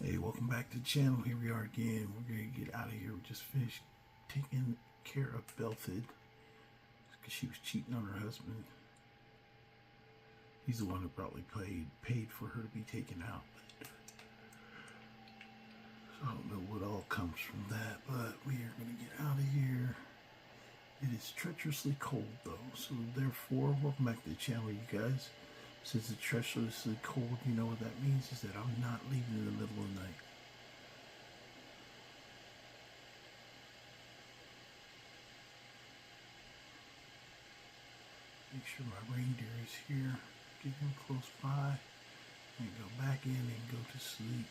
Hey, welcome back to the channel. Here we are again. We're going to get out of here. We just finished taking care of Belthid because she was cheating on her husband. He's the one who probably paid for her to be taken out. So I don't know what all comes from that, but we are going to get out of here. It is treacherously cold though, so therefore, welcome back to the channel, you guys. Since it's treacherously cold, you know what that means is that I'm not leaving in the middle of the night. Make sure my reindeer is here. Get him close by. And go back in and go to sleep.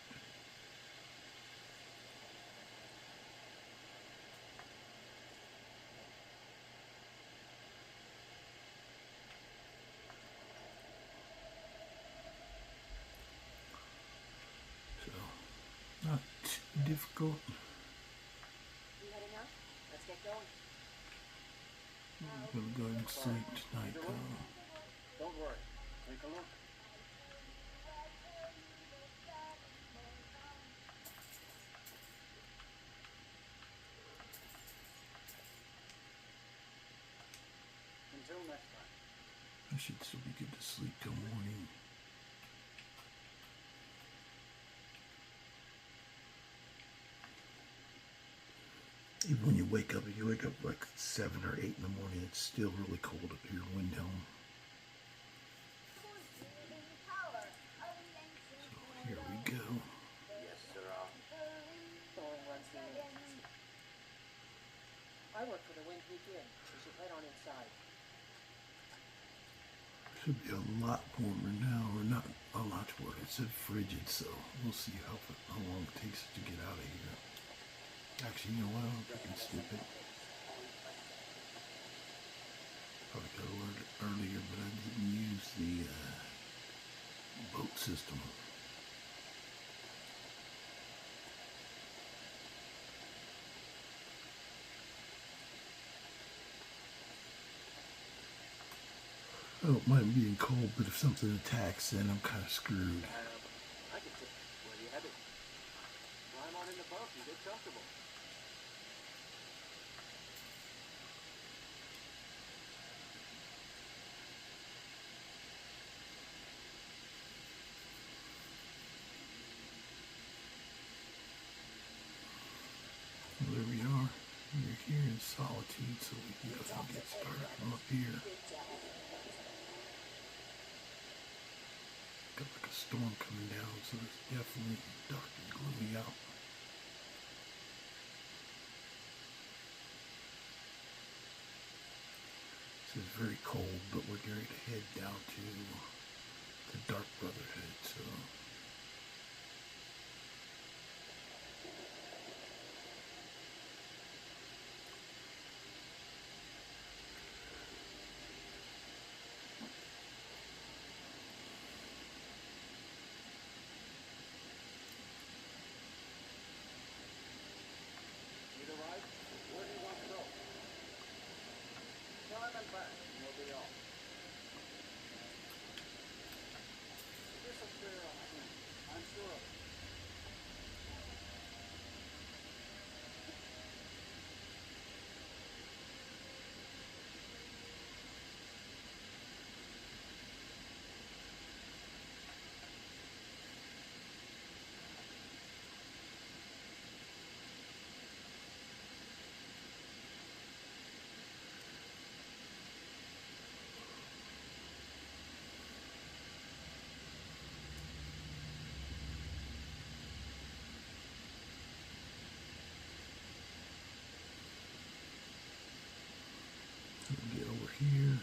So, not too difficult. You heading out? Let's get going. I'm gonna go ahead and sleep tonight though. Don't worry. Take a look. Until next time. I should still be good to sleep till morning. Even when you wake up, if you wake up like 7 or 8 in the morning, it's still really cold up here in Windhelm. So here we go. Yes, sir. Thorn runs the inn. I work for the Wind Peak Inn. We should head on inside. Should be a lot warmer now, or not a lot warmer. It's frigid, so we'll see how long it takes us to get out of here. Actually, you know what? I'm freaking stupid. Probably could have learned it earlier, but I didn't use the boat system. I don't mind being cold, but if something attacks, then I'm kind of screwed. I can take where you headed. Climb on in the boat and get comfortable. Well, there we are. We're here in Solitude, so we can definitely get started from up here. Got like a storm coming down, so it's definitely dark and gloomy out. This is very cold, but we're going to head down to the Dark Brotherhood, so... Either right? Where do you want to go? Climb and back, and you'll be off. This will clear up soon. I'm sure of it. Get over here.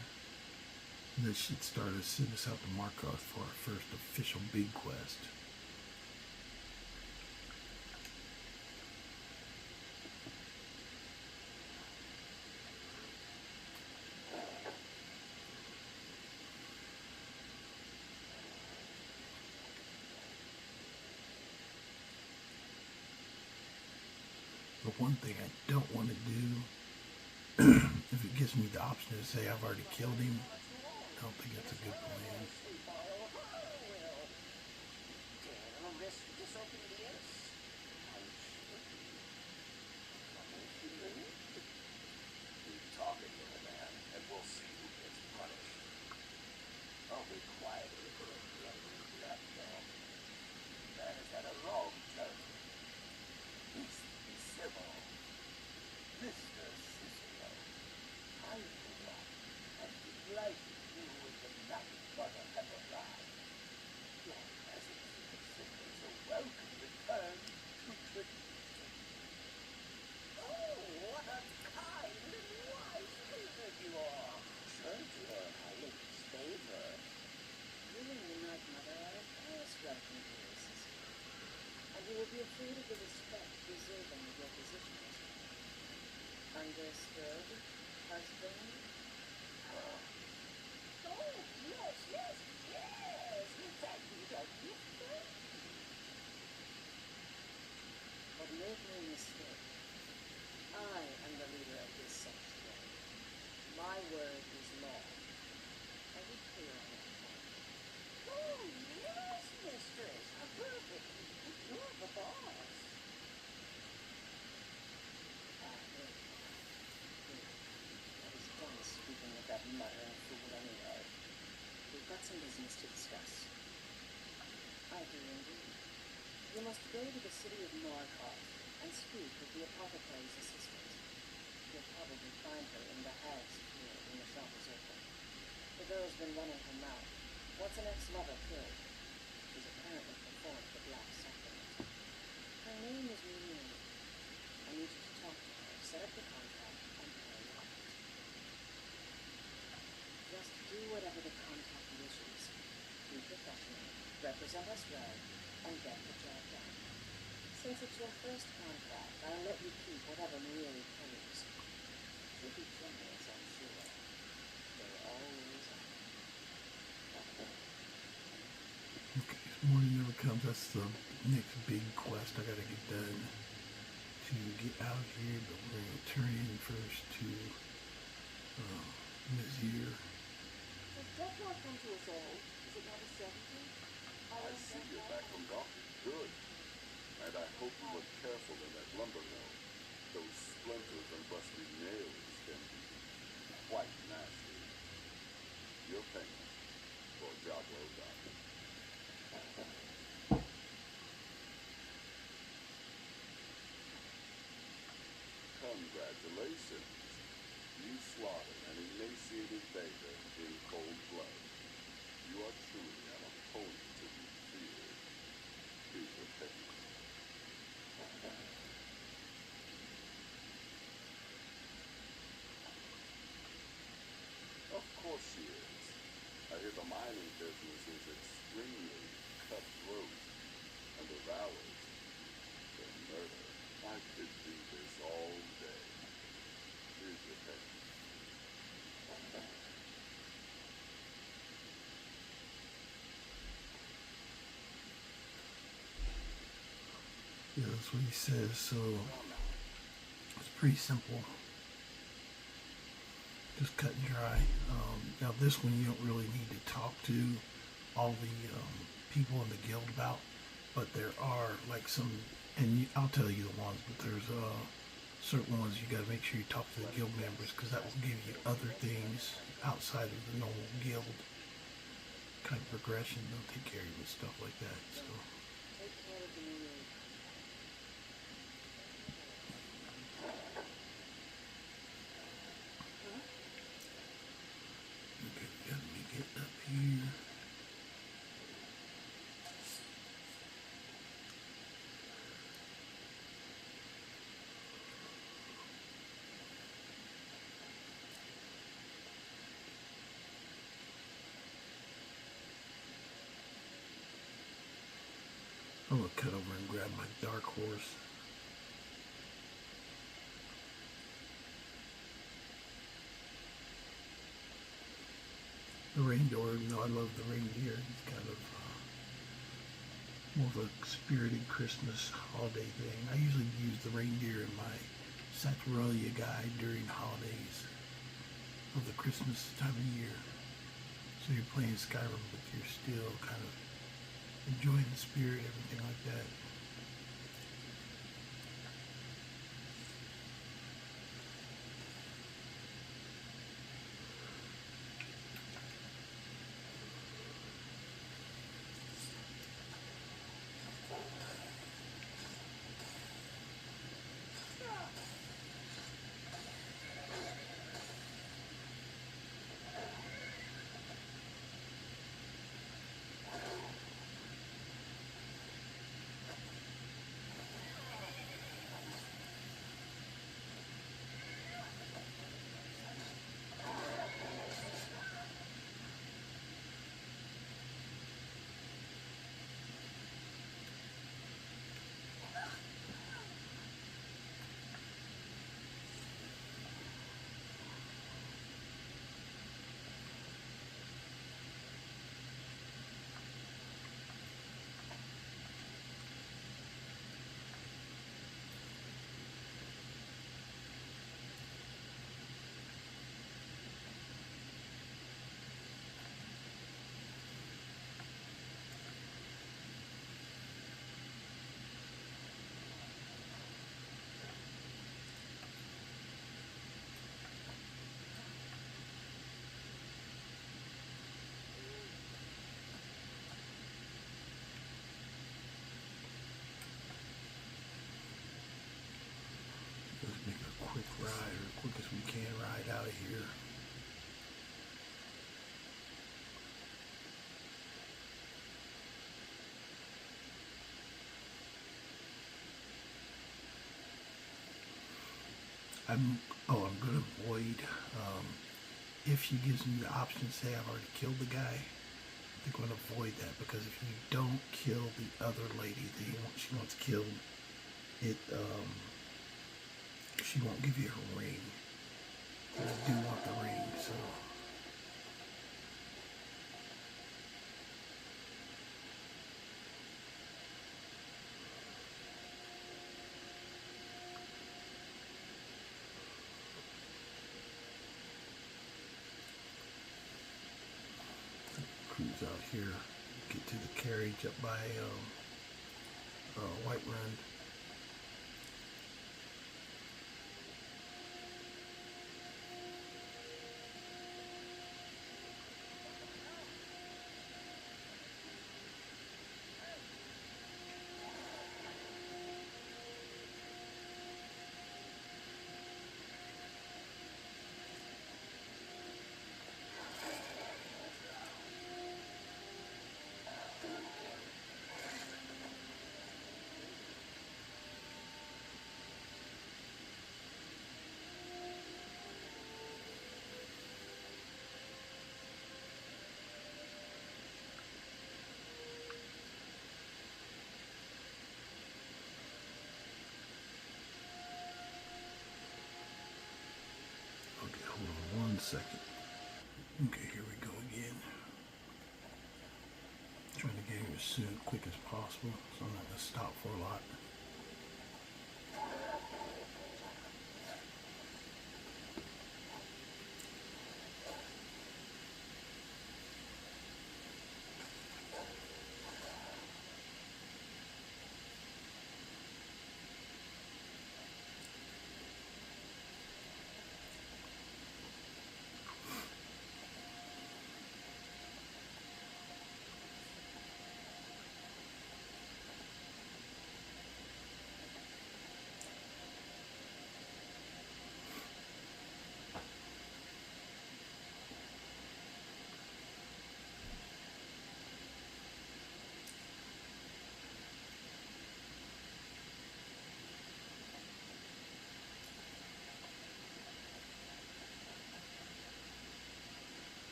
And this should start to send us out to Markarth for our first official big quest. The one thing I don't want to do, if it gives me the option to say I've already killed him, I don't think that's a good plan. Damn, this opened the inn will be afraid of the respect deserving of your position. Understood, husband? Oh, yes, yes, yes! Thank you, sir. But make no mistake, I am the leader of this sanctuary. My word is law. Are we clear on that point? Oh, yes, mistress. Perfectly. You're the boss. Good. I was done speaking with that muttering fool anyway. We've got some business to discuss. I do indeed. You must go to the city of Nyrl and speak with the apothecary's assistant. You'll probably find her in the Hag's Field when the shop is open. The girl's been running her mouth. What's an ex-lover killed? She's apparently performed the black sacrament. Her name is Mourning. I need you to talk to her, set up the contract, and pay off. Just do whatever the contact wishes. Be professional, represent us well, and get the job done. Since it's your first contract, I'll let you keep whatever Nyrl pays. She'll be generous, I'm sure. They're always on. Okay, so morning never comes. That's the next big quest I gotta get done to get out of here, but we're gonna turn in first to Nazir. Does death not come to us all? Is it not a certainty? I see you're back from docking. Good. And I hope you were careful in that lumber mill. Those splinters and rusty nails can be quite nasty. Your payment for a job well done. Congratulations. You slaughtered an emaciated beggar in cold blood. You are truly an opponent to be feared. Here's your payment. Of course she is. I hear the mining business is extremely cutthroat and of hours. The murder. I could do this all day. Here's your payment. Yeah, that's what he says. So it's pretty simple. Just cut and dry. Now this one you don't really need to talk to all the people in the guild about, but there are like some, and I'll tell you the ones, but there's certain ones you got to make sure you talk to the guild members, because that will give you other things outside of the normal guild kind of progression. They'll take care of you with stuff like that. So Take care of the Nyrl. okay, got me get up here. I'm gonna cut over and grab my dark horse. The reindeer, you know, I love the reindeer. It's kind of more of a spirited Christmas holiday thing. I usually use the reindeer in my Saturnalia guide during holidays of the Christmas time of year. So you're playing Skyrim, but you're still kind of enjoying the spirit, everything like that. can ride out of here. I'm gonna avoid, if she gives me the option to say I've already killed the guy, I'm going to avoid that, because if you don't kill the other lady that she wants killed, she won't give you her ring. And I do want the ring, so. Cruise out here, get to the carriage up by White Run. Hold on 1 second. Okay, here we go again. Trying to get here as soon, quick as possible, so I'm not going to stop for a lot.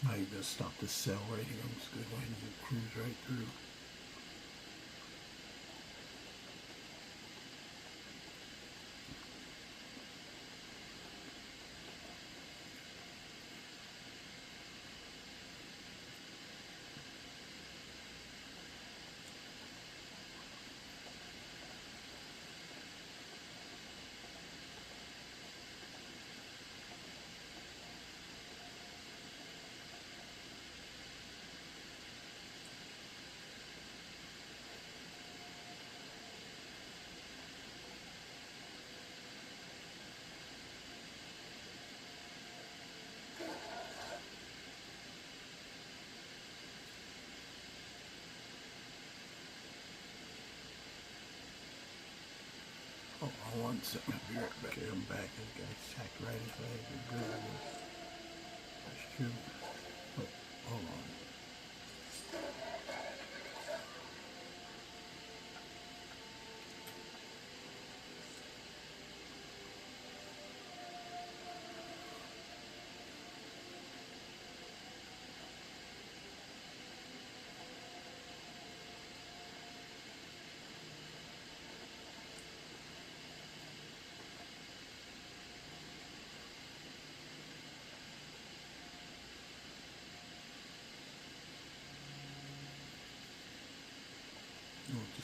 Now you just stop this cell right here. I'm just going to go ahead and cruise right through. Oh, 1 second. I'll be right back. Okay, I'm back. This guy attacked right in his leg. That's true. Oh, hold on.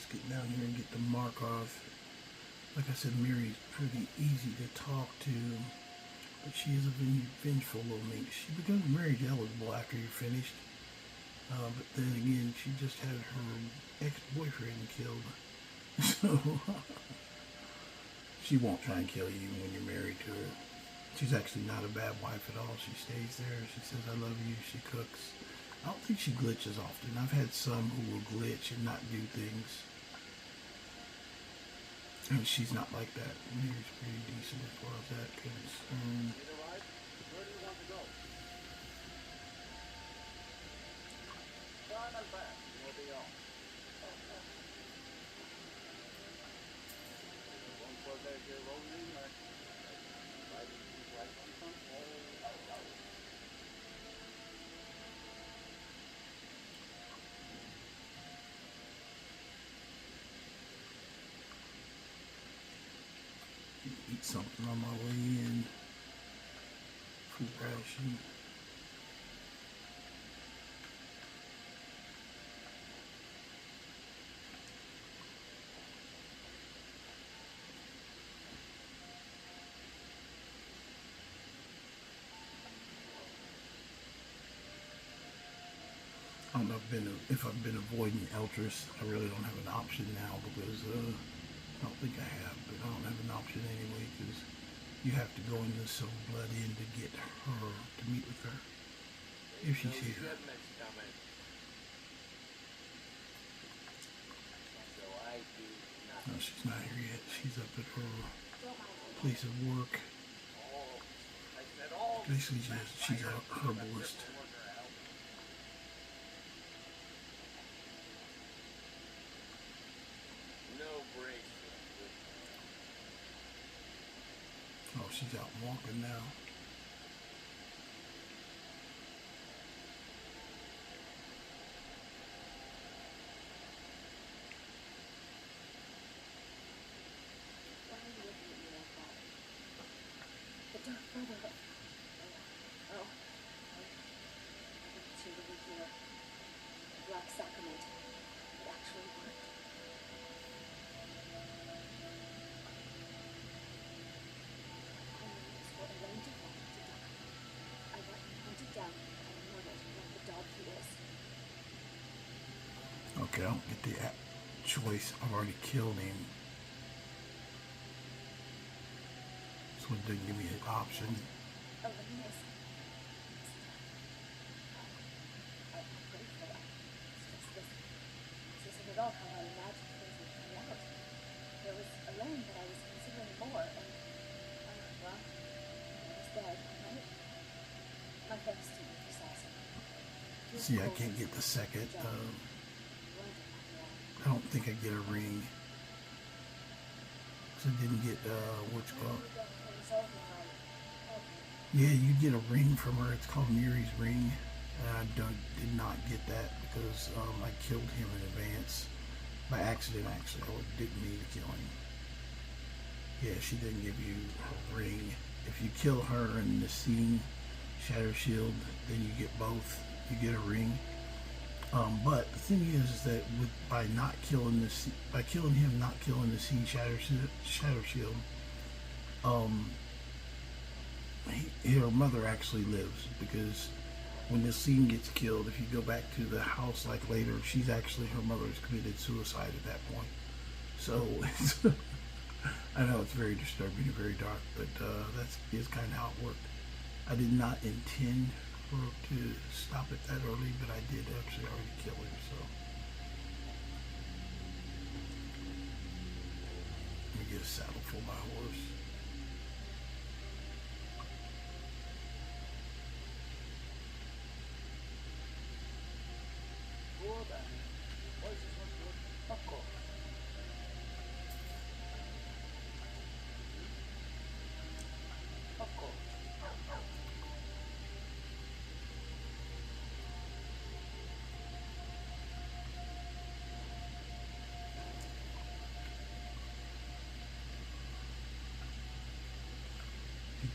Let's get down here and get the mark off. Like I said, Mary's pretty easy to talk to, but she is a vengeful little minx. She becomes marriage eligible after you're finished. But then again, she just had her ex-boyfriend killed. So, she won't try and kill you when you're married to her. She's actually not a bad wife at all. She stays there. She says, I love you. She cooks. I don't think she glitches often. I've had some who will glitch and not do things. And she's not like that. Mary's pretty decent as far as that concerned. Where do you want to go? Run and back. We'll be on. One for that here rolling, right? Right on some. Eat something on my way in. Food ration. I don't know if I've been avoiding Eltress. I really don't have an option now because I don't think I have, but I don't have an option anyway because you have to go into the Silver Blood Inn to get her, to meet with her, if she's here. No, she's not here yet. She's up at her place of work. Basically, she's a herbalist. Oh, she's out walking now. Why are you looking at me like that? The Dark Brotherhood. Oh. I went to the here. The Black Sacrament. It actually worked. Okay, I don't get the choice. I've already killed him. So it didn't give me an option. I'm grateful. It's just this isn't at all how I imagined things would play out. There was a land that I was considering more, and, well, I was dead, right? My thanks to you, Assassin. See, I can't get the second. I don't think I get a ring. Because I didn't get, what's it called? Yeah, you get a ring from her. It's called Nyrl's ring. And I did not get that because I killed him in advance. By accident, actually. I didn't mean to kill him. Yeah, she didn't give you a ring. If you kill her in the scene, Shatter Shield, then you get both. You get a ring. But the thing is that by killing him, not killing the scene Shatter Shield, her mother actually lives, because when the scene gets killed, if you go back to the house like later, her mother's committed suicide at that point. So it's I know it's very disturbing and very dark, but that is kind of how it worked. I did not intend for to stop it that early, but I did actually already kill him, so. Let me get a saddle for my horse.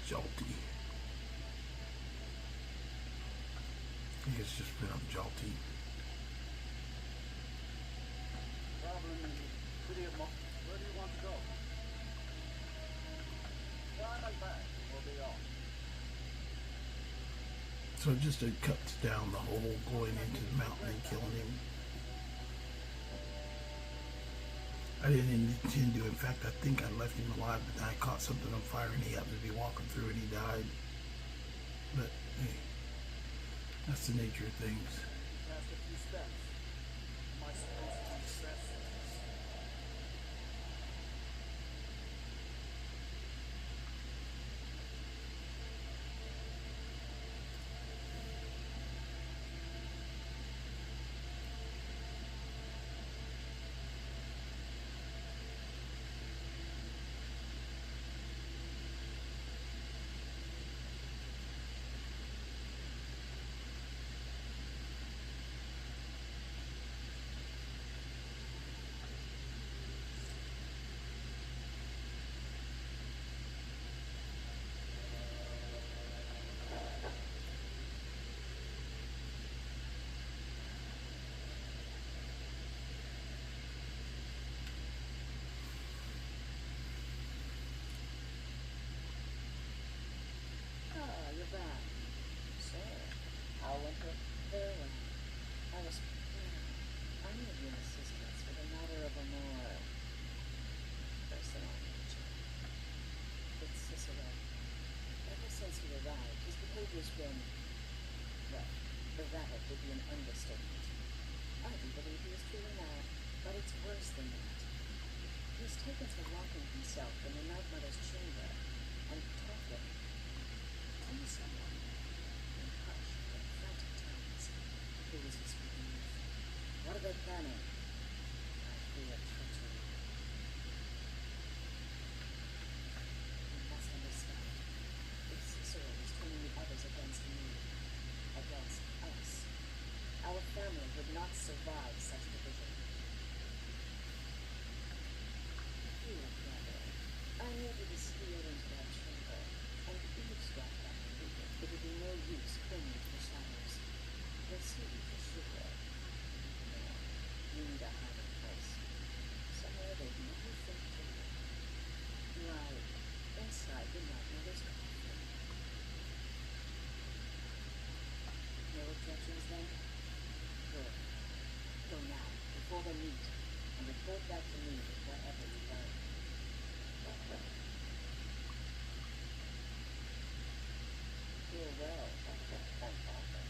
Jolty. I think it's just pronounced Jolty. Problem city of Where do you want to go? Ride on back. We'll be off. So it just cuts down the hole going into the mountain and killing him. I didn't intend to. In fact, I think I left him alive, but then I caught something on fire and he happened to be walking through and he died. But hey, that's the nature of things. Past a few steps. Am I supposed to be stressed? Has been, well, erratic would be an understatement. I do believe he is truly mad, but it's worse than that. He's taken to locking himself in the Night Mother's chamber and talking to someone in hushed and frantic tones. Who is he speaking with? What are they planning? I fear treachery. You must understand. If Cicero is turning the others against me, against us, our family would not survive such division. Dear brother, I need you to steal into that chamber and eavesdrop that meeting. It would be no use clinging to the shadows. They'll see you for sure. No, you need a hiding place. Somewhere they'd never think to look. Right inside the Night Mother's coffin. No objections then? Good. Go now, before they meet, and report back to me with whatever you learn. Farewell, grandfather.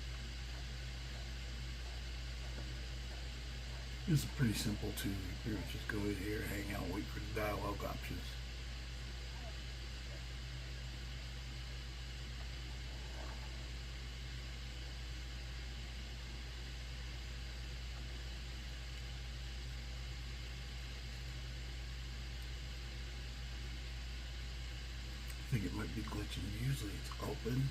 This is pretty simple too. You just go in here, hang out, wait for the dialogue options. I think it might be glitching. Usually it's open.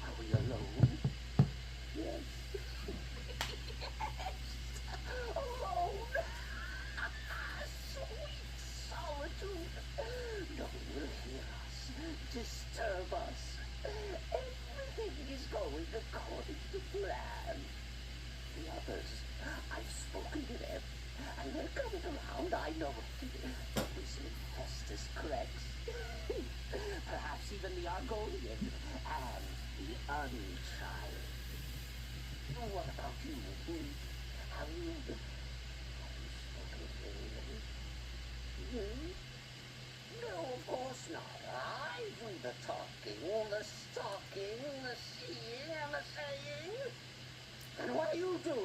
Are we alone? Yes. Alone. Sweet solitude. No one will hear us, disturb us. Everything is going according to plan. The others, I've spoken to them, and they're coming around, I know. This Infestus Crex. Perhaps even the Argonian and the Untried. What about you? Have you spoken to anyone? No, of course not. I do the talking, the stalking, the seeing, and the saying. And what do you do?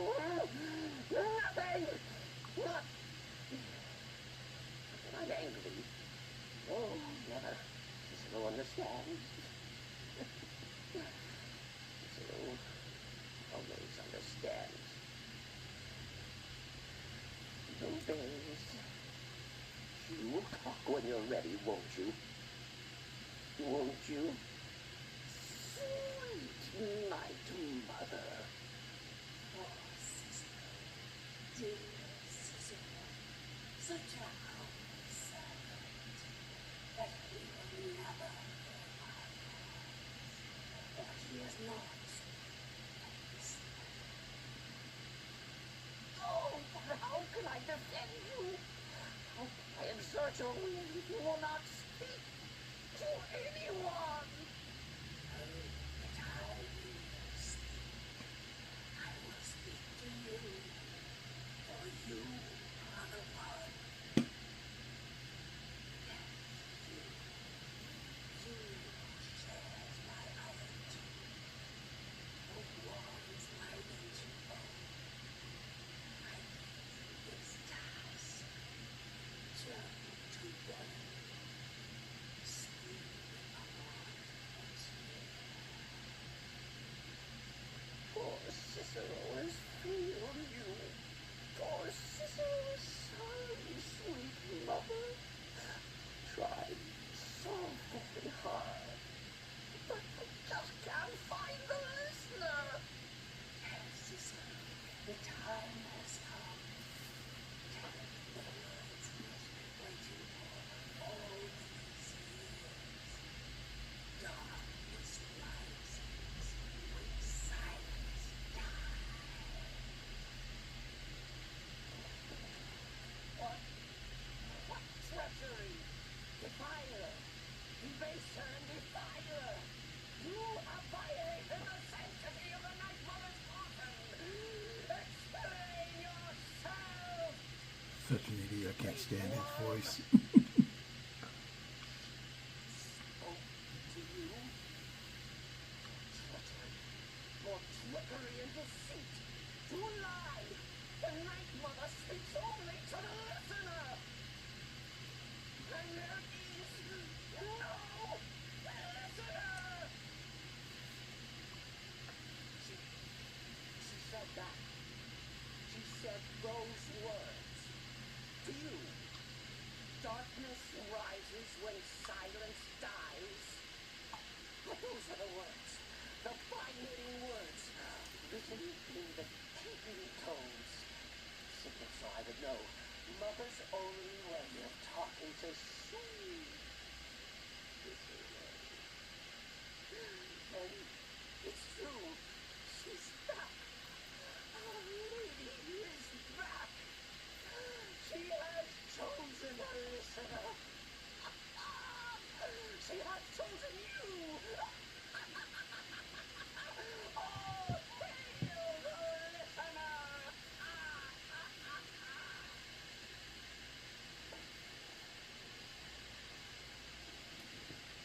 Nothing. Not. I'm angry. Oh, never. Cicero understands. Cicero always understands. He obeys. You'll talk when you're ready, won't you? Won't you? Sweet Night Mother. Oh, sister, dear sister, such a humble servant that he will never forget what he has not. Oh, but how can I defend you? How can I exert your will if you will not speak to anyone? But I will speak. I will speak to you, for you are the one. Yes, you shares my heart. The warms my nature bone. I give you this task. Turn to one. Sleep upon a chair. Poor Cicero has failed you. Poor Cicero's son, sweet mother. Tried so very hard, but I just can't find the listener. Yes, sister, the time has come. Tell me the words he has been waiting for all these years. Darkness rises when silence dies. What treachery! Defiler! Debaser and defiler! You have violated the sanctity of the Night Mother's coffin! Explain yourself! Such an idiot. I can't stand his voice. Spoke to you? Treachery! More trickery and deceit! To lie! The Night Mother speaks only to the listener! And there is no listener! She said that. She said those words. To you. Darkness rises when silence dies. But those are the words. The binding words. Written in the keeping tones. Simple so I would know. Mother's only way of talking to sweet Cicero. And it's true. She's back. Our lady is back. She has chosen a listener. She has chosen you. Oh, hail the listener.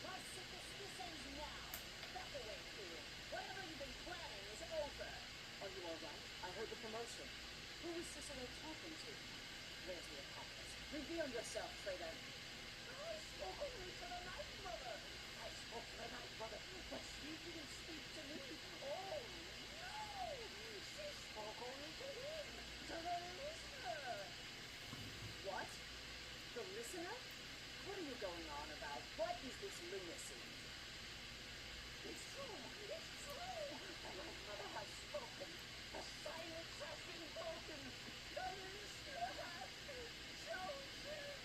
My sickness, this ends now. Back away, fool. Whatever you've been planning is over. Are you all right? I heard the promotion. Who was Cicero talking to? Where's the accomplice? Reveal yourself, traitor. I spoke only to the Night Mother. I spoke to the Night Mother, but she didn't speak to me. Oh, no! She spoke only to him, to the listener. What? The listener? What are you going on about? What is this lunacy? It's true. It's true. The Night Mother has spoken. The silence has been broken. The listener has been chosen.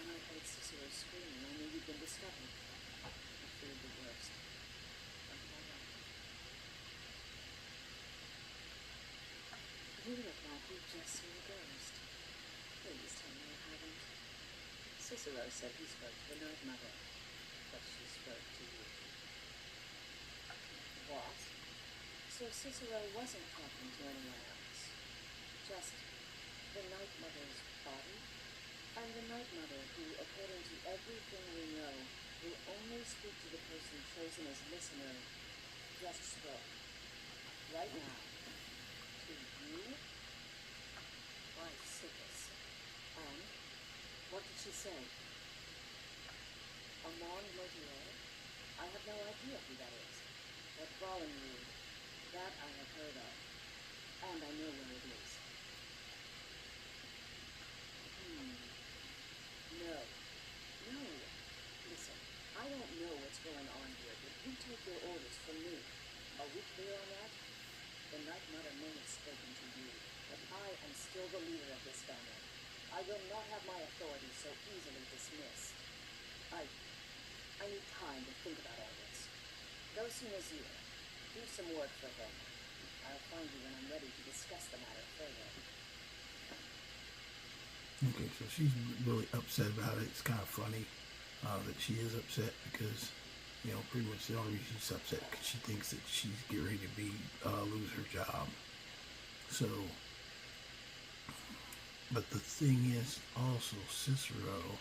When I heard Cicero screaming, I knew you'd been discovered. I feared the worst. But all right. You look like you've just seen a ghost. Please tell me you haven't. Cicero said he spoke to the Night Mother, but she spoke to you. What? So Cicero wasn't talking to anyone else. Just the Night Mother's body? And the Night Mother, who, according to everything we know, will only speak to the person chosen as listener, just spoke. Right now. To you? Why, sickest. And what did she say? Amon Motier? I have no idea who that is. But Volunrude, that I have heard of. And I know where it is. No. No. Listen, I don't know what's going on here, but you take your orders from me. clear on that? The Night Mother may have spoken to you, but I am still the leader of this family. I will not have my authority so easily dismissed. I need time to think about all this. Go see Nazir. Do some work for him. I'll find you when I'm ready to discuss the matter further. Okay, so she's really upset about it. It's kind of funny that she is upset because, you know, pretty much the only reason she's upset because she thinks that she's getting ready to be lose her job. So, but the thing is also Cicero,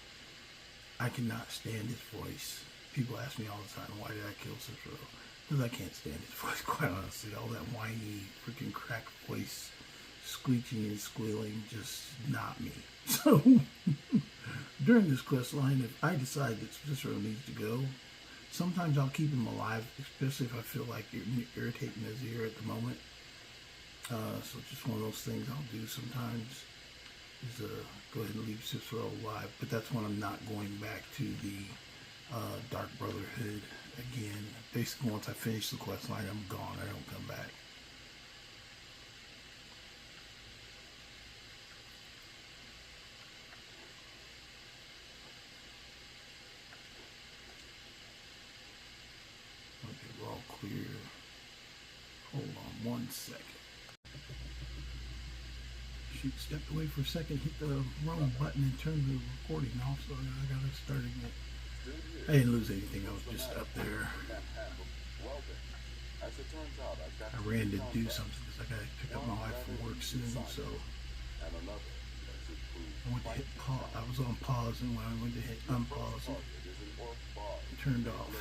I cannot stand his voice. People ask me all the time, why did I kill Cicero? Because I can't stand his voice, quite honestly. All that whiny, freaking crack voice, screeching and squealing, just not me. So, during this quest line, if I decide that Cicero needs to go, sometimes I'll keep him alive, especially if I feel like irritating his ear at the moment. So just one of those things I'll do sometimes is go ahead and leave Cicero alive. But that's when I'm not going back to the Dark Brotherhood again. Basically, once I finish the quest line, I'm gone. I don't come back. Okay, we're all clear. Hold on one second. Shoot, stepped away for a second, hit the wrong button and turned the recording off, so I got it started again. I didn't lose anything, I was just up there. I ran to do something because I got to pick up my wife from work soon, so I went to hit pause. I was on pause, and when I went to hit unpause, it turned off.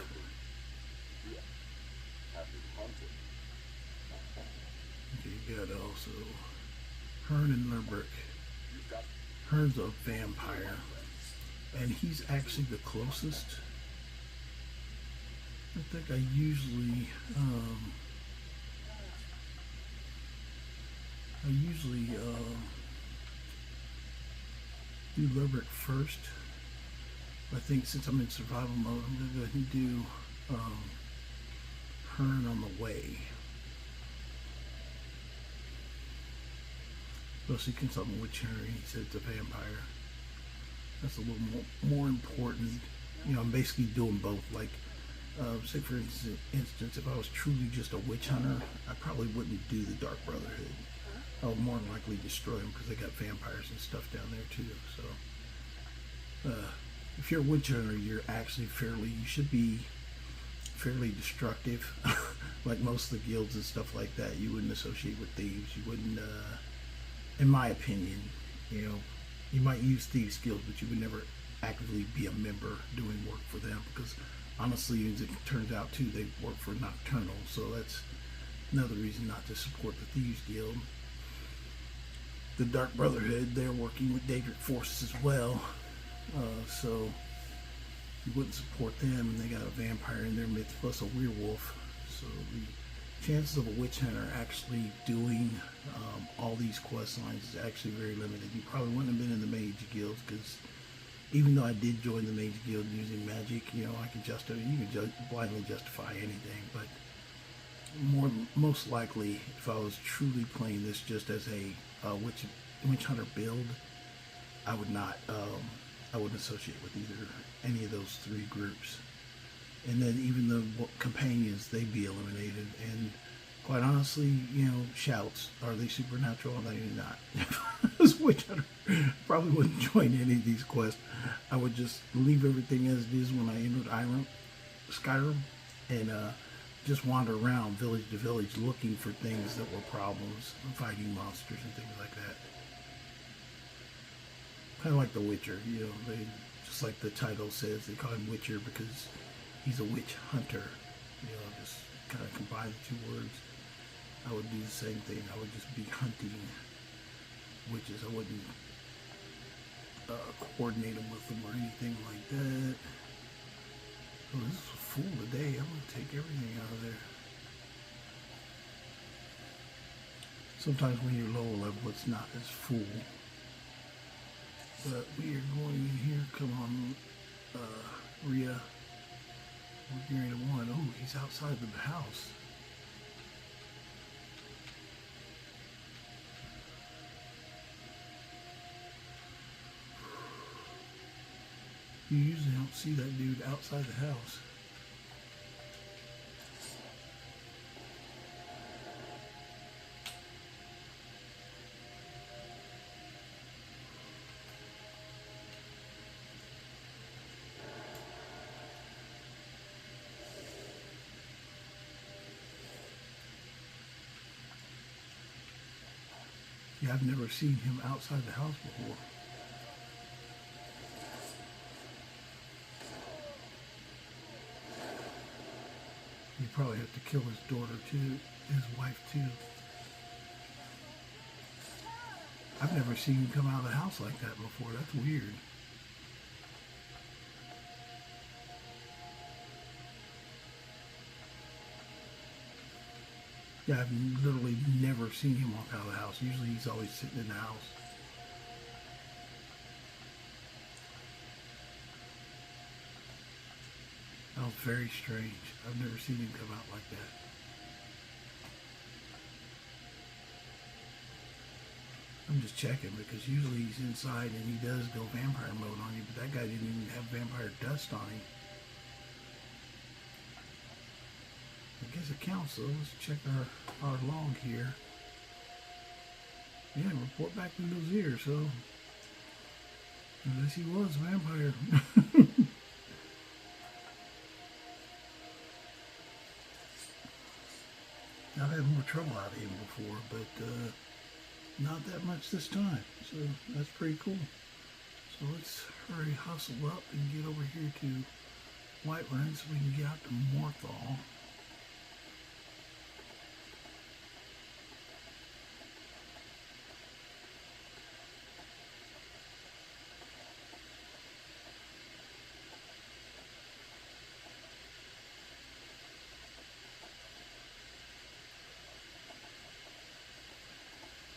Okay, you got also Hearn and Lerberk. Hearn's a vampire, and he's actually the closest. I think I usually do Lerberk first. I think since I'm in survival mode, I'm going to go ahead and do Hearn on the way. Especially since I'm a witch hunter and he said it's a vampire. That's a little more important. You know, I'm basically doing both. Like, say for instance, if I was truly just a witch hunter, I probably wouldn't do the Dark Brotherhood. I would more than likely destroy them because they got vampires and stuff down there too. So, if you're a witch hunter, you're actually you should be fairly destructive. Like most of the guilds and stuff like that, you wouldn't associate with thieves. You wouldn't, in my opinion, you know, you might use thieves skills, but you would never actively be a member doing work for them because honestly, as it turns out too, they work for Nocturnal, so that's another reason not to support the Thieves Guild. The Dark Brotherhood, they're working with Daedric forces as well, so you wouldn't support them, and they got a vampire in their midst plus a werewolf, so the chances of a witch hunter actually doing all these quest lines is actually very limited. You probably wouldn't have been in the Mage Guild because even though I did join the Mage Guild using magic, you know, I can justify, you can blindly justify anything, but most likely, if I was truly playing this just as a witch hunter build, I would not, I wouldn't associate with any of those three groups. And then even the companions, they'd be eliminated. And quite honestly, you know, shouts, are they supernatural? Are they not? As a witch hunter, probably wouldn't join any of these quests. I would just leave everything as it is when I entered Skyrim, and just wander around village to village looking for things that were problems, fighting monsters and things like that. Kind of like The Witcher, you know, they just like the title says, they call him Witcher because he's a witch hunter. You know, just kind of combine the two words. I would do the same thing. I would just be hunting witches. I wouldn't coordinate them with them or anything like that. Oh, this is full today. I'm going to take everything out of there. Sometimes when you're lower level, it's not as full. But we are going in here. Come on, Rhea. We're getting to one. Oh, he's outside the house. You usually don't see that dude outside the house. Yeah, I've never seen him outside the house before. You probably have to kill his daughter too, his wife too. I've never seen him come out of the house like that before. That's weird. Yeah, I've literally never seen him walk out of the house. Usually he's always sitting in the house. That was very strange. I've never seen him come out like that. I'm just checking because usually he's inside and he does go vampire mode on you, but that guy didn't even have vampire dust on him. I guess it counts though. Let's check our log here. Yeah, report back to those ears, so I guess he was a vampire. I've had more trouble out of him before, but not that much this time, so that's pretty cool. So let's hurry, hustle up and get over here to Whiterun so we can get out to Morthal.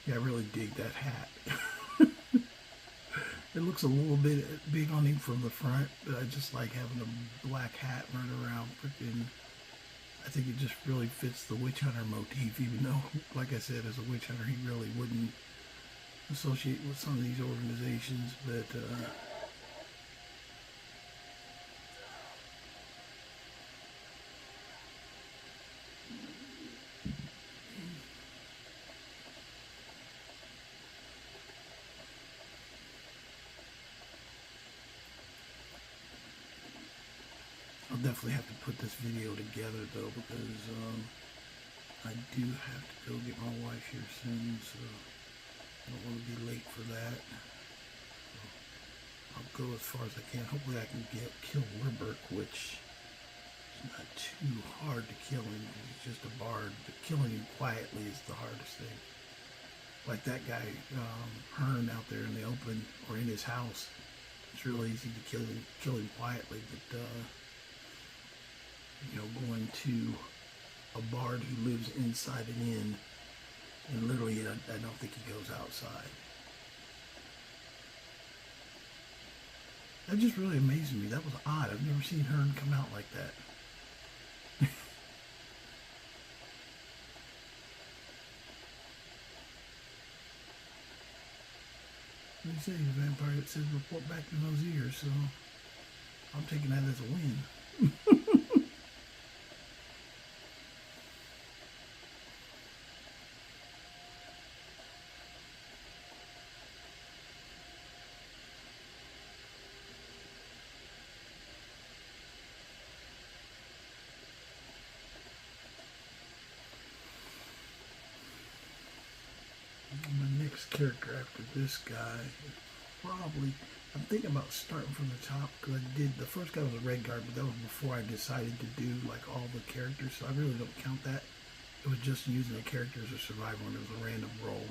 Yeah, I really dig that hat. It looks a little bit big on him from the front, but I just like having a black hat running around. Freaking, I think it just really fits the witch hunter motif, even though, like I said, as a witch hunter, he really wouldn't associate with some of these organizations, but I'll definitely have to put this video together though, because I do have to go get my wife here soon, so I don't want to be late for that. So I'll go as far as I can. Hopefully I can kill Ribbert, which is not too hard to kill him. He's just a bard, but killing him quietly is the hardest thing. Like that guy, Hearn out there in the open or in his house, it's real easy to kill him quietly, but you know, going to a bard who lives inside an inn, and literally I don't think he goes outside. That just really amazed me. That was odd. I've never seen Hearn come out like that. They say he's a vampire that says report back to those ears, so I'm taking that as a win. My next character after this guy is probably, I'm thinking about starting from the top, because I did, the first guy was a red guard, but that was before I decided to do like all the characters, so I really don't count that. It was just using the character as a survivor, and it was a random roll.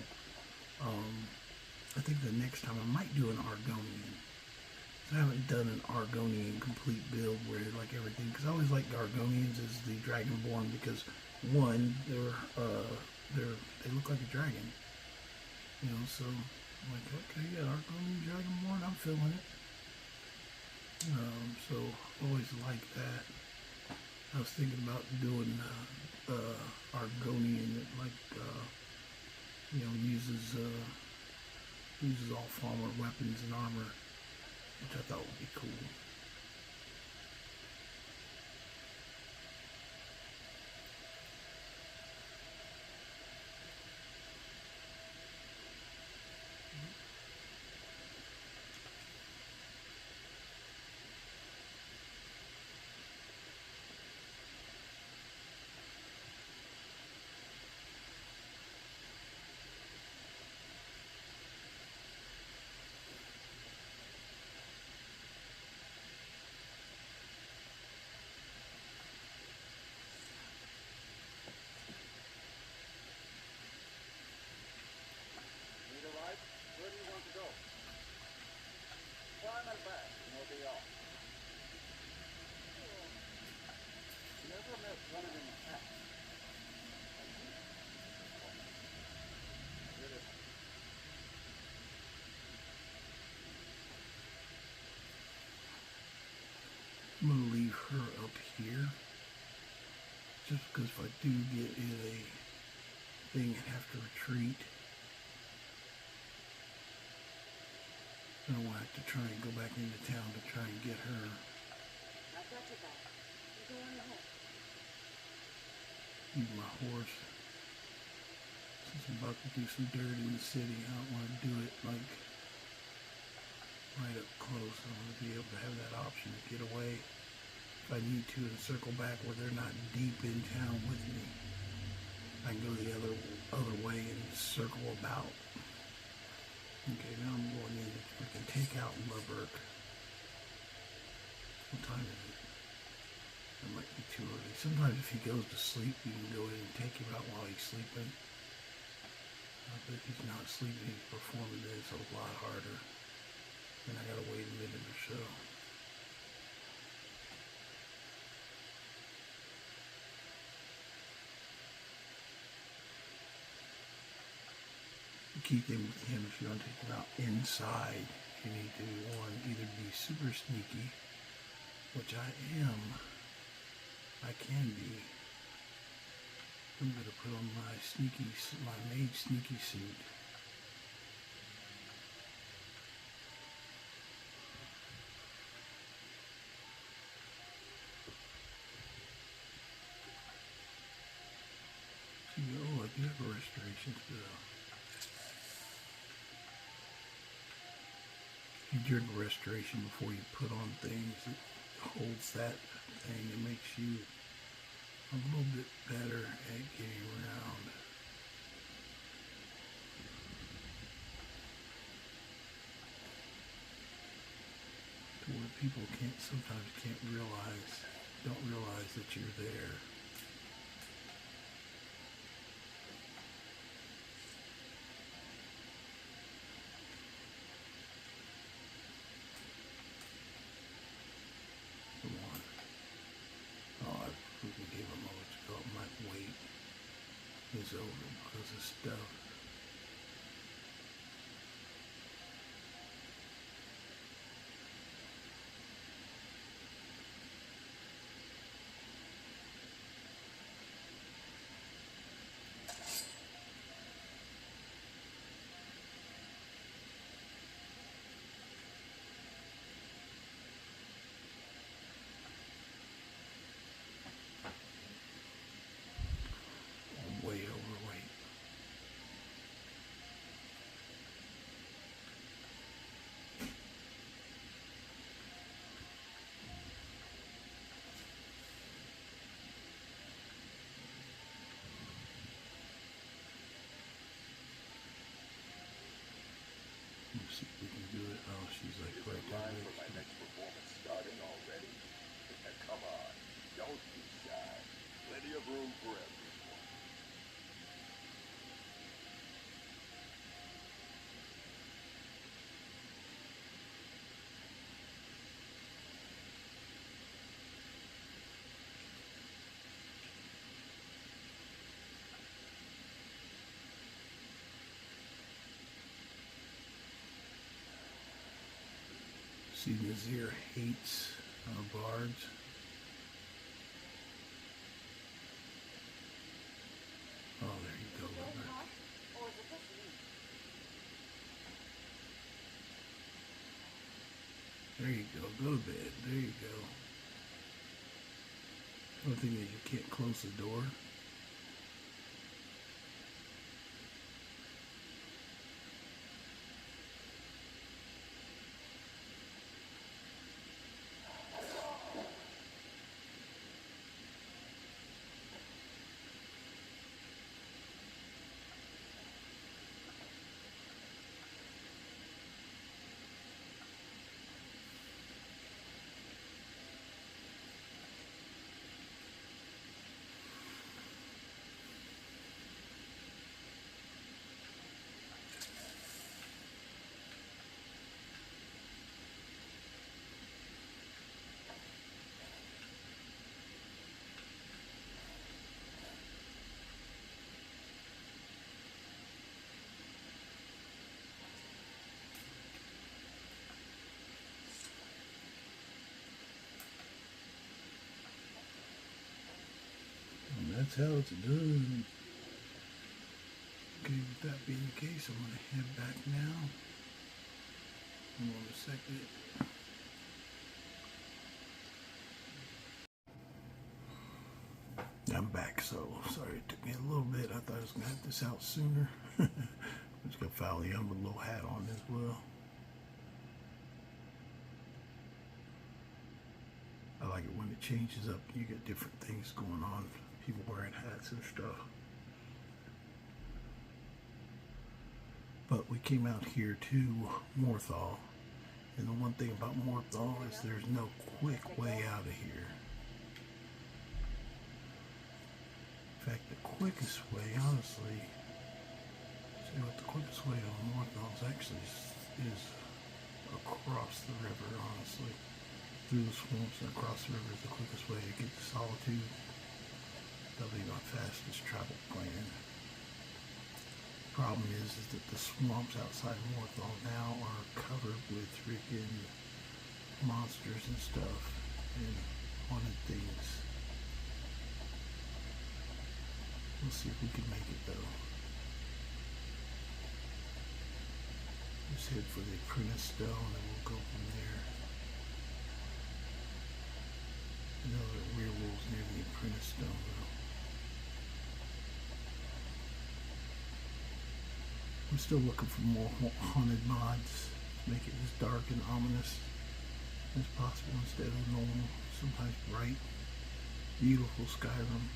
I think the next time I might do an Argonian. I haven't done an Argonian complete build where like everything, because I always like Argonians as the Dragonborn, because one, they look like a dragon, you know. So I'm like, okay, yeah, Argonian Dragonborn, I'm feeling it. So always like that. I was thinking about doing Argonian that like you know, uses all armor weapons and armor, which I thought would be cool. running in the pack. I'm gonna leave her up here, just because if I do get in a thing and have to retreat, I don't want to have to try and go back into town to try and get her. I've got your back. You go on ahead. Use my horse. Since I'm about to do some dirt in the city, I don't want to do it like right up close. I want to be able to have that option to get away if I need to and circle back where they're not deep in town with me. I can go the other way and circle about. Okay, now I'm going in. We can take out Lubberk. What time is it? It might be too early. Sometimes if he goes to sleep, you can go in and take him out while he's sleeping. But if he's not sleeping, he's performing this a lot harder. Then I gotta wait a minute or so. The key thing with him, if you want to take him out inside, you need to either be super sneaky, which I am. I can be. I'm gonna put on my mage sneaky suit. Oh, I do have a restoration spell. You drink restoration before you put on things. It holds that thing. It makes you a little bit better at getting around. To where people sometimes don't realize that you're there. Is over because of stuff. I'm way overweight. Let's see if we can do it. Oh, she's like right there. Time for my next performance starting already? Come on, don't be shy. Plenty of room for everyone. See, Nazir hates bards. Oh, there you go, Lubberk. Or is it just me? There you go. Go to bed. There you go. The only thing is you can't close the door. that's how it's done. Okay, with that being the case, I'm going to head back now. Hold on a second. I'm back, so sorry it took me a little bit. I thought I was going to have this out sooner. I'm just going to file the with a little hat on as well. I like it when it changes up. You get different things going on. People wearing hats and stuff. But we came out here to Morthal. And the one thing about Morthal is there's no quick way out of here. In fact, the quickest way, honestly, see what the quickest way to Morthal is actually is across the river, honestly. Through the swamps and across the river is the quickest way to get to Solitude. That'll be my fastest travel plan. Problem is that the swamps outside Morthal now are covered with freaking monsters and stuff and haunted things. We'll see if we can make it though. Just head for the Apprentice Stone and we'll go from there. I know there are werewolves near the Apprentice Stone though. I'm still looking for more haunted mods to make it as dark and ominous as possible instead of normal, sometimes bright, beautiful Skyrim.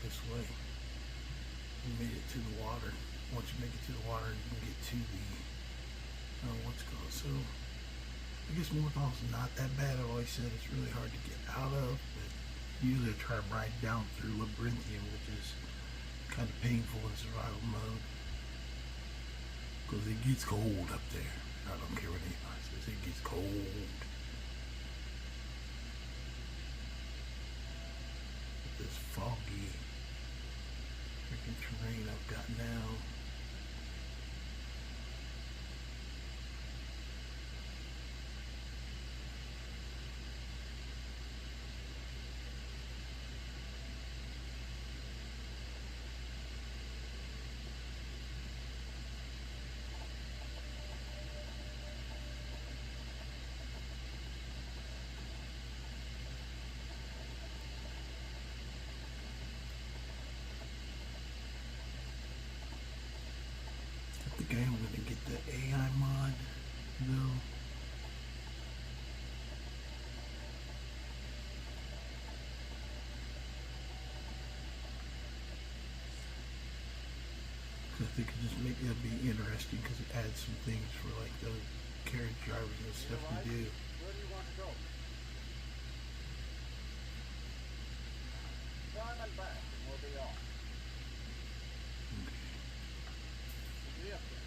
This way. We made it to the water. Once you make it to the water, you can get to the what's it called. So I guess Morthal's not that bad. I've always said it's really hard to get out of, but usually I try to ride down through Labyrinthium, which is kind of painful in survival mode because it gets cold up there. I don't care what anybody says, it gets cold. This foggy freaking terrain I've got now. I think I'm going to get the AI mod, though. I think it'll be interesting because it adds some things for like the carriage drivers and stuff to do. Where do you want to go? Climb and back and we'll be off. Okay. Be up there.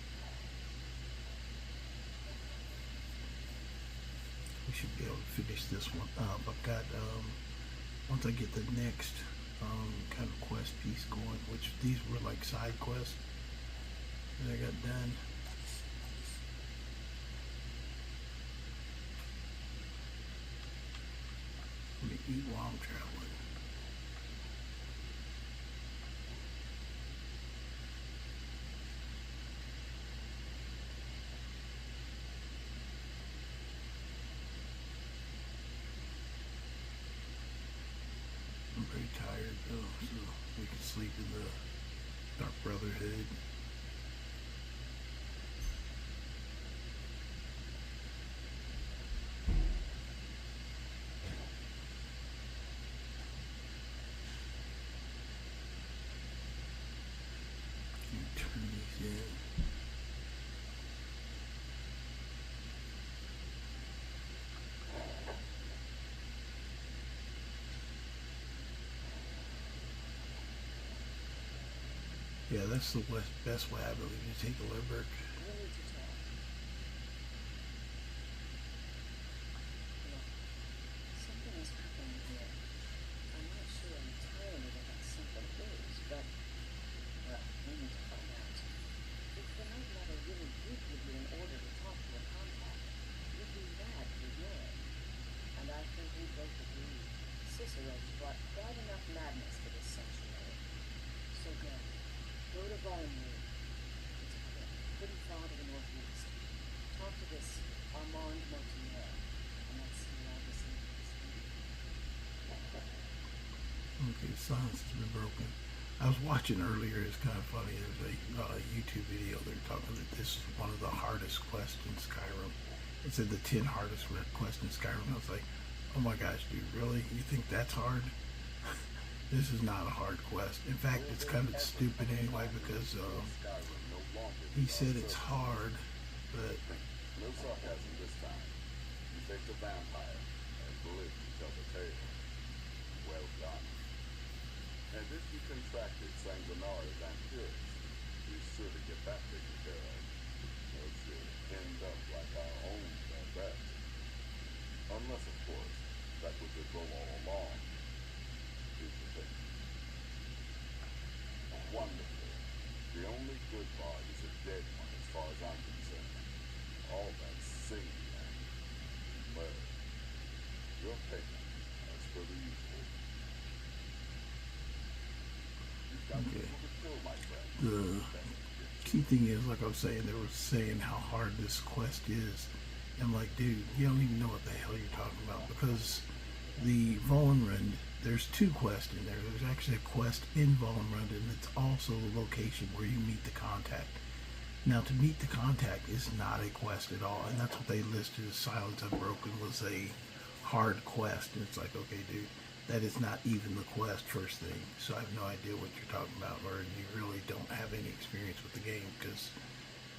We should be able to finish this one up. I've got, once I get the next kind of quest piece going, which these were like side quests that I got done. Let me eat while I'm traveling. I'm pretty tired though, so we can sleep in the Dark Brotherhood. Turn these in. Yeah, that's the best way, I believe, to take a Limburg. We need to talk. Look, something is happening here. I'm not sure entirely what that something is, but, well, we need to find out. If the Night Mother really did give you an order to talk to a contact, you'd be mad to ignore it. And I think we both agree. Cicero's brought quite enough madness to this sanctuary. So go. Go to Barnwood. It's pretty far to the northeast. Talk to this Armand Mortimer, and let's see how this leads. Okay, silence has been broken. I was watching earlier, it's kind of funny, there's a YouTube video, they're talking that this is one of the hardest quests in Skyrim. It said the 10 hardest quests in Skyrim. I was like, oh my gosh, dude, really? You think that's hard? This is not a hard quest. In fact, it's kind of stupid anyway because he said it's hard, but... No sarcasm this time. You faced a vampire and lived to tell the tale. Well done. And if you contracted sanguinary vampires, be sure to get that taken care of. Else you'll end up like our own Bards. Unless, of course, that was the goal all along. Here's the thing. Wonderful. The only good bard is a dead one as far as I'm concerned. All that singing and, well, your payment as per the usual. You've got Okay. people to kill, my friend. The key thing is, like I was saying, they were saying how hard this quest is. I'm like, dude, you don't even know what the hell you're talking about, because the Vollenrund, there's two quests in there. There's actually a quest in Vollenrund, and it's also the location where you meet the contact. Now, to meet the contact is not a quest at all, and that's what they listed as Silence Unbroken was a hard quest. And it's like, okay, dude, that is not even the quest first thing. So I have no idea what you're talking about, or you really don't have any experience with the game, because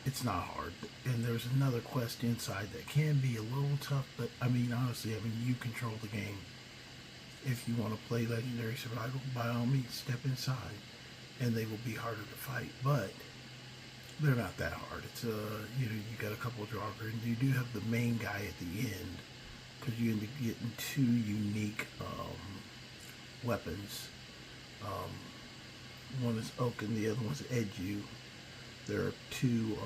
it's not hard. And there's another quest inside that can be a little tough, but I mean, honestly, I mean, you control the game. If you want to play Legendary Survival, by all means, step inside, and they will be harder to fight, but they're not that hard. It's you know, you got a couple of Dawnguard, and you do have the main guy at the end, because you end up getting two unique weapons. One is Oak and the other one's Edu. There are two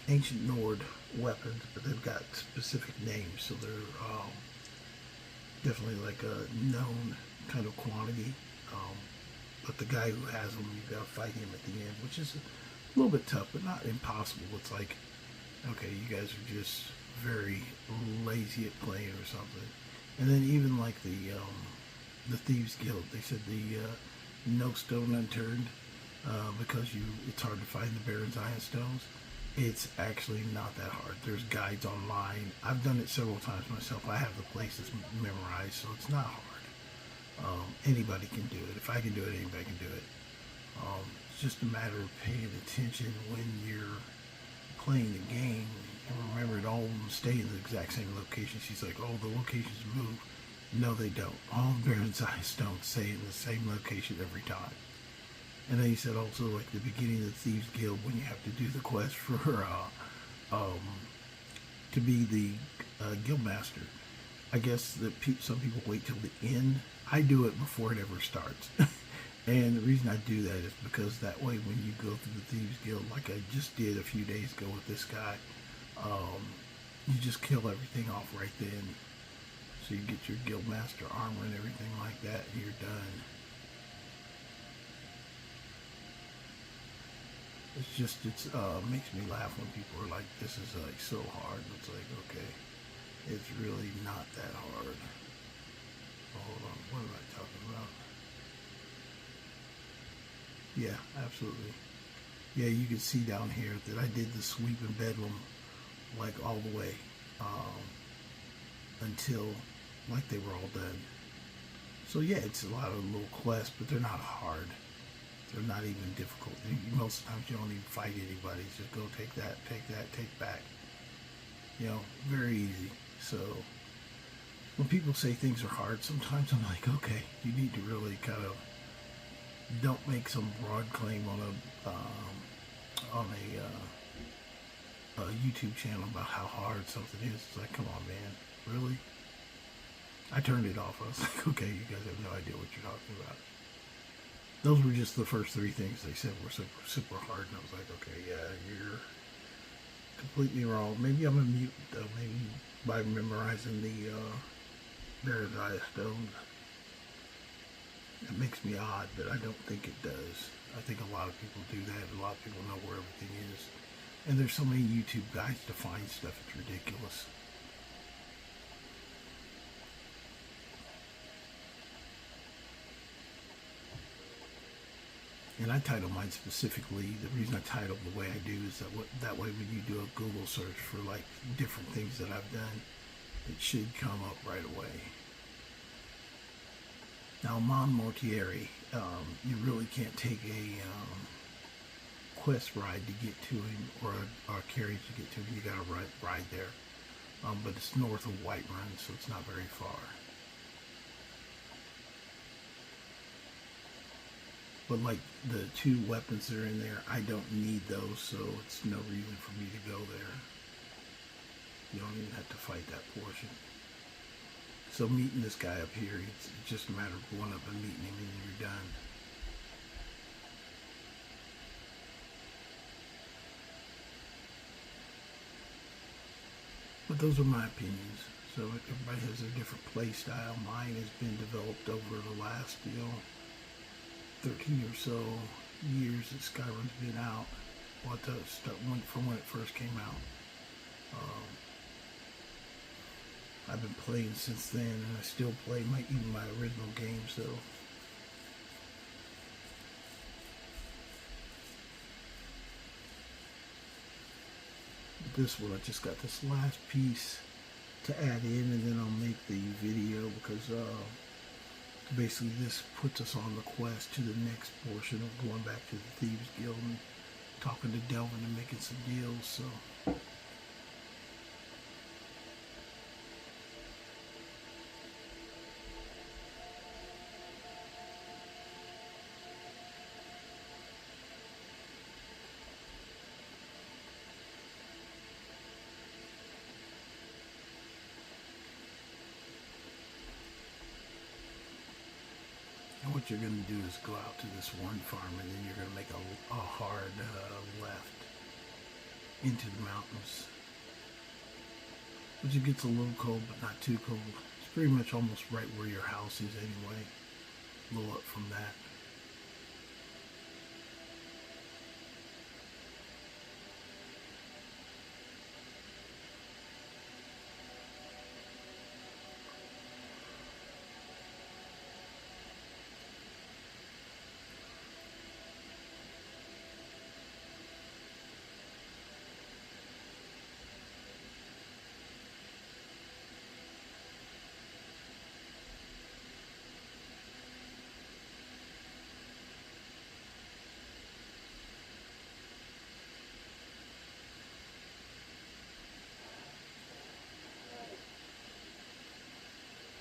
ancient Nord weapons, but they've got specific names, so they're definitely like a known kind of quantity. But the guy who has them, you gotta fight him at the end, which is a little bit tough, but not impossible. It's like, okay, you guys are just very lazy at playing or something. And then even like the Thieves Guild, they said the no stone unturned, because it's hard to find the Baron's Iron Stones. It's actually not that hard. There's guides online. I've done it several times myself. I have the places memorized, so it's not hard. Anybody can do it. If I can do it, anybody can do it. It's just a matter of paying attention when you're playing the game. And remember, it all of them stay in the exact same location. She's like, oh, the locations move. No, they don't. All the Baron's Eye Stones stay in the same location every time. And then he said also, like the beginning of the Thieves Guild, when you have to do the quest for to be the guildmaster. I guess that some people wait till the end. I do it before it ever starts. And the reason I do that is because that way when you go through the Thieves Guild, like I just did a few days ago with this guy, you just kill everything off right then. So you get your guildmaster armor and everything like that, and you're done. It's just, makes me laugh when people are like, this is like so hard. It's like, okay, it's really not that hard. Oh, hold on, what am I talking about? Yeah, absolutely. Yeah, you can see down here that I did the sweep and bedlam like all the way until like they were all done. So yeah, it's a lot of little quests, but they're not hard. They're not even difficult. Most of the times you don't even fight anybody. It's just go take that, take back. You know, very easy. So when people say things are hard, sometimes I'm like, okay, you need to really kind of don't make some broad claim on a YouTube channel about how hard something is. It's like, come on, man, really? I turned it off. I was like, okay, you guys have no idea what you're talking about. Those were just the first three things they said were super, super hard, and I was like, okay, yeah, you're completely wrong. Maybe I'm a mutant, though. Maybe by memorizing the Paradise Stones. It makes me odd, but I don't think it does. I think a lot of people do that. A lot of people know where everything is. And there's so many YouTube guides to find stuff, it's ridiculous. And I title mine specifically. The reason I title the way I do is that way when you do a Google search for like different things that I've done, it should come up right away. Now, Mon Mortieri, you really can't take a quest ride to get to him, or a carriage to get to him. You gotta ride there. But it's north of Whiterun, so it's not very far. But like the 2 weapons that are in there, I don't need those, so it's no reason for me to go there. You don't even have to fight that portion. So meeting this guy up here, it's just a matter of going up and meeting him, and then you're done. But those are my opinions. So everybody has a different play style. Mine has been developed over the last, 13 or so years that Skyrim's been out. Well, from when it first came out. I've been playing since then, and I still play even my original game, so. This one, I just got this last piece to add in, and then I'll make the video, because basically this puts us on the quest to the next portion of going back to the Thieves Guild and talking to Delvin and making some deals, so. What you're going to do is go out to this one farm, and then you're going to make a hard left into the mountains, which it gets a little cold, but not too cold. It's pretty much almost right where your house is anyway, a little up from that.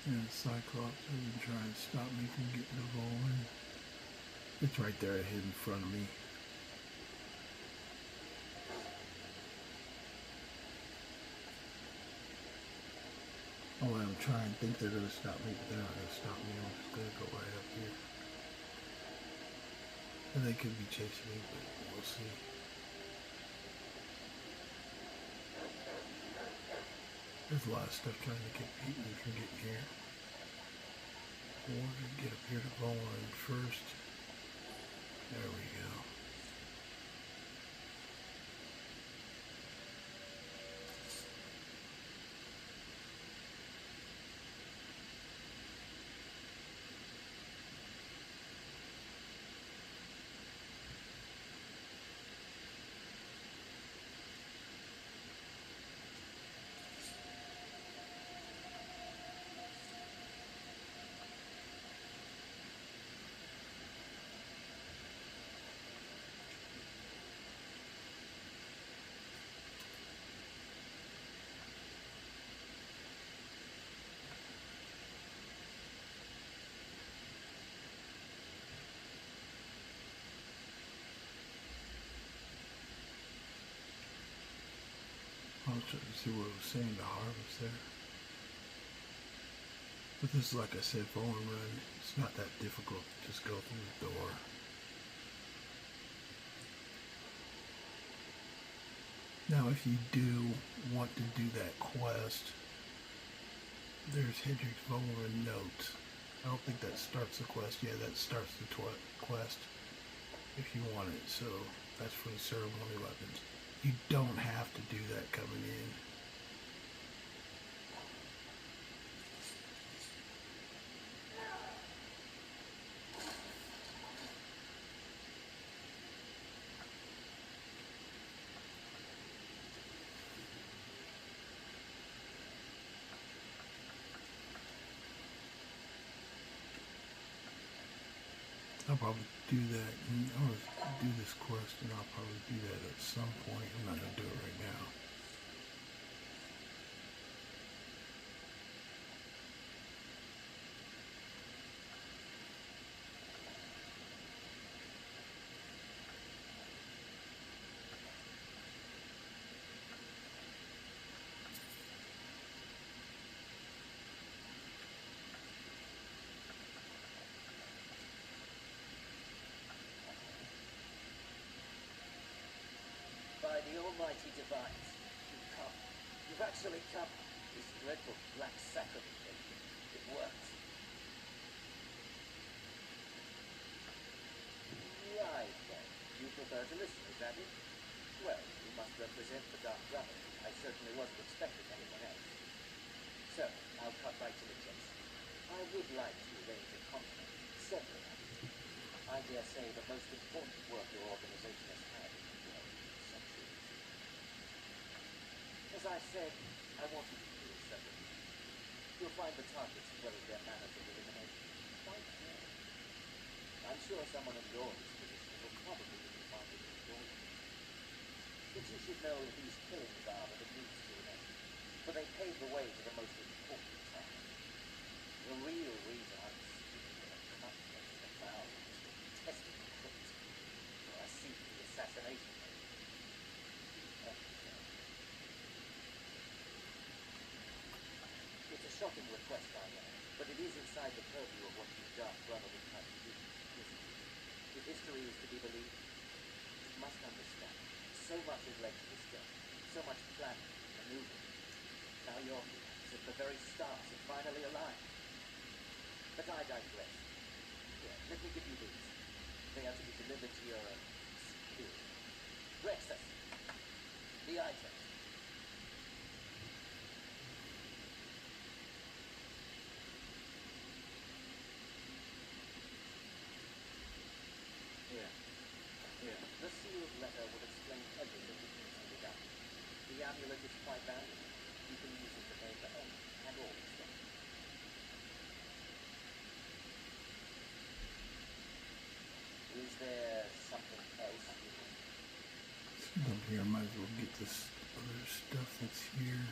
And Cyclops has been trying to stop me from getting the ball in. It's right there ahead in front of me. Oh, I'm trying to think they're going to stop me, but they're not going to stop me. I'm just going to go right up here. And they could be chasing me, but we'll see. There's a lot of stuff trying to keep me from getting here. I wanted to get up here to Valorant first. There we go. I was trying to see what it was saying to harvest there. But this is, like I said, bone run. It's not that difficult. Just go through the door. Now, if you do want to do that quest, there's Hedrick's Vulnerable Note. I don't think that starts the quest. Yeah, that starts the quest if you want it. So that's for the ceremony weapons. You don't have to do that coming in. I'll probably do that. I'm gonna do this quest, and I'll probably do that at some point. I'm not gonna do it right now. By the almighty device, you've come. You've actually come. This dreadful black sacrament thing. It worked. Right then. You prefer to listen, is that it? Well, you must represent the Dark Brotherhood. I certainly wasn't expecting anyone else. So, I'll cut right to the chase. I would like to arrange a conference. Several of you. I dare say the most important work your organization has had in centuries. As I said, I want you to do several things. You'll find the targets as well as their manners of elimination quite clear. I'm sure someone in your disposition will probably be finding it enjoyable. But you should know these killings are but a means to an end, for they pave the way to the most important task. The real reason I'm speaking of conflict in the cloud is the detestable crypt, where I seek the assassination of It's a shocking request, I know, but it is inside the purview of what the Dark Brotherhood tried to do. If history is to be believed, it must understand. So much has led to this death, so much planning, maneuvering. Now your heroes, at the very stars, have finally aligned. But I digress. Here, let me give you these. They are to be delivered to your superior. Rexus, the items. Here. The sealed letter will explain everything that needs to be done. The amulet is quite valuable. You can use it to pay for any and all stuff. Is there something else you need? Up here, I might as well get this other stuff that's here.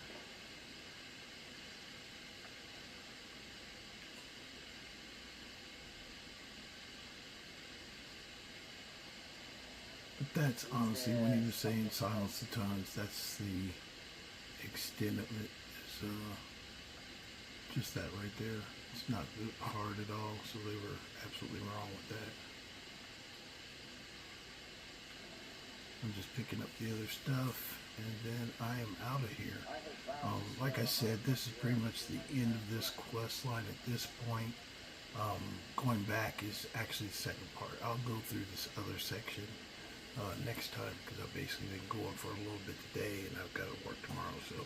But that's honestly, when he was saying silence the tongues, that's the extent of it. Is just that right there. It's not hard at all, so they were absolutely wrong with that. I'm just picking up the other stuff, and then I am out of here. Like I said, this is pretty much the end of this quest line at this point. Going back is actually the second part. I'll go through this other section next time, because I've basically been going for a little bit today, and I've got to work tomorrow. So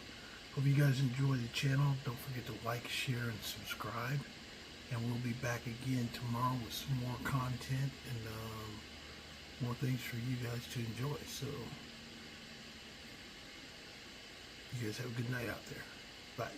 hope you guys enjoy the channel. Don't forget to like, share, and subscribe. And we'll be back again tomorrow with some more content and more things for you guys to enjoy. So you guys have a good night out there. Bye.